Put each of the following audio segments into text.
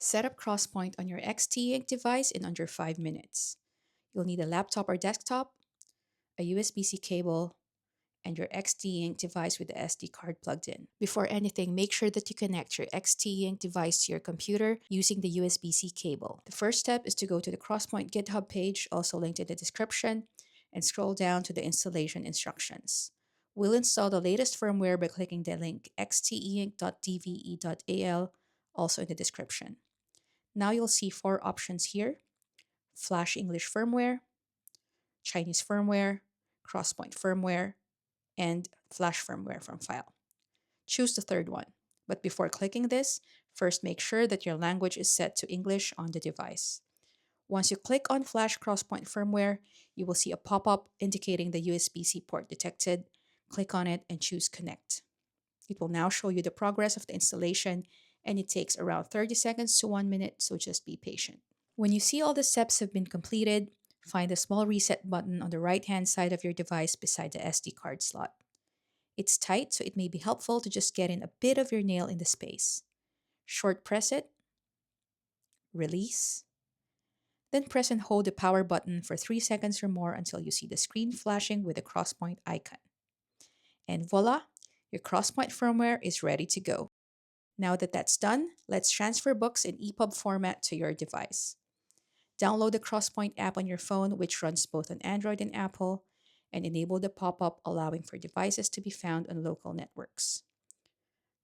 Set up Crosspoint on your Xteink device in under 5 minutes. You'll need a laptop or desktop, a USB-C cable, and your Xteink device with the SD card plugged in. Before anything, make sure that you connect your Xteink device to your computer using the USB-C cable. The first step is to go to the Crosspoint GitHub page, also linked in the description, and scroll down to the installation instructions. We'll install the latest firmware by clicking the link xtink.dve.al, also in the description. Now you'll see 4 options here: Flash English firmware, Chinese firmware, Crosspoint firmware, and Flash firmware from file. Choose the third one. But before clicking this, first make sure that your language is set to English on the device. Once you click on Flash Crosspoint firmware, you will see a pop-up indicating the USB-C port detected. Click on it and choose Connect. It will now show you the progress of the installation, and it takes around 30 seconds to 1 minute, so just be patient. When you see all the steps have been completed, find the small reset button on the right-hand side of your device beside the SD card slot. It's tight, so it may be helpful to just get in a bit of your nail in the space. Short press it, release, then press and hold the power button for 3 seconds or more until you see the screen flashing with the Crosspoint icon. And voila, your Crosspoint firmware is ready to go. Now that that's done, let's transfer books in EPUB format to your device. Download the Crosspoint app on your phone, which runs both on Android and Apple, and enable the pop-up allowing for devices to be found on local networks.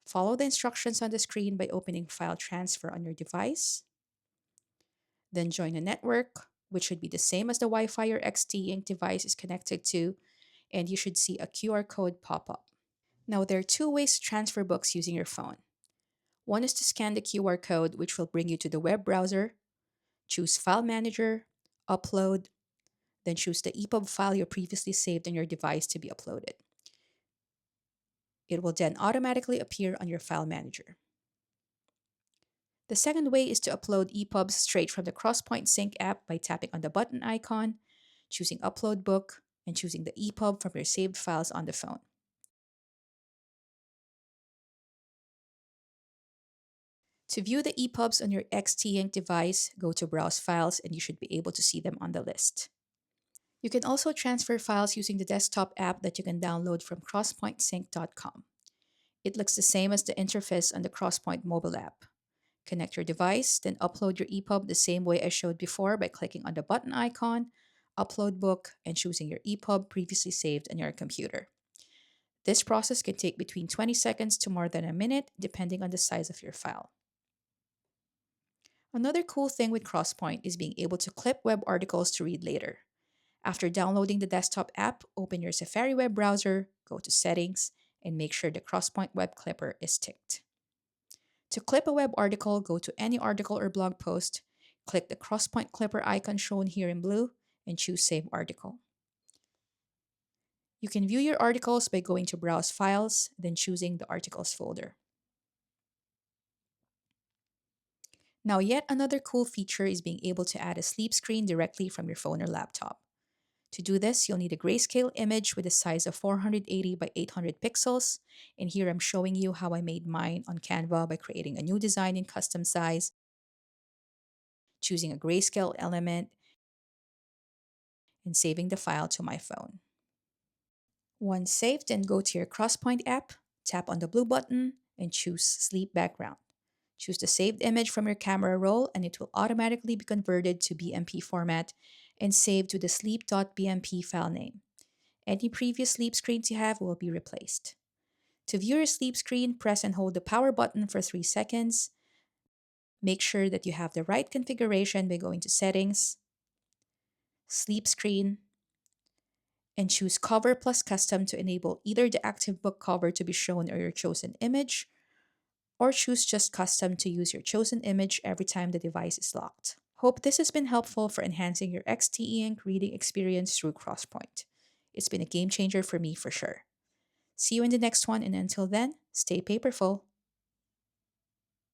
Follow the instructions on the screen by opening File Transfer on your device. Then join a network, which should be the same as the Wi-Fi your Xteink device is connected to, and you should see a QR code pop up. Now, there are 2 ways to transfer books using your phone. One is to scan the QR code, which will bring you to the web browser. Choose File Manager, Upload, then choose the EPUB file you previously saved on your device to be uploaded. It will then automatically appear on your File Manager. The second way is to upload EPUBs straight from the Crosspoint Sync app by tapping on the button icon, choosing Upload Book, and choosing the EPUB from your saved files on the phone. To view the EPUBs on your Xteink device, go to Browse Files and you should be able to see them on the list. You can also transfer files using the desktop app that you can download from crosspointsync.com. It looks the same as the interface on the Crosspoint mobile app. Connect your device, then upload your EPUB the same way I showed before by clicking on the button icon, Upload Book, and choosing your EPUB previously saved on your computer. This process can take between 20 seconds to more than a minute, depending on the size of your file. Another cool thing with Crosspoint is being able to clip web articles to read later. After downloading the desktop app, open your Safari web browser, go to Settings, and make sure the Crosspoint web clipper is ticked. To clip a web article, go to any article or blog post, click the Crosspoint clipper icon shown here in blue, and choose Save Article. You can view your articles by going to Browse Files, then choosing the Articles folder. Now, yet another cool feature is being able to add a sleep screen directly from your phone or laptop. To do this, you'll need a grayscale image with a size of 480 by 800 pixels, and here I'm showing you how I made mine on Canva by creating a new design in custom size, choosing a grayscale element, and saving the file to my phone. Once saved, then go to your Crosspoint app, tap on the blue button, and choose Sleep Background. Choose the saved image from your camera roll, and it will automatically be converted to BMP format and saved to the sleep.bmp file name. Any previous sleep screens you have will be replaced. To view your sleep screen, press and hold the power button for 3 seconds. Make sure that you have the right configuration by going to Settings, Sleep Screen, and choose Cover plus Custom to enable either the active book cover to be shown or your chosen image, or choose just Custom to use your chosen image every time the device is locked. Hope this has been helpful for enhancing your Xteink reading experience through Crosspoint. It's been a game changer for me for sure. See you in the next one, and until then, stay paperful.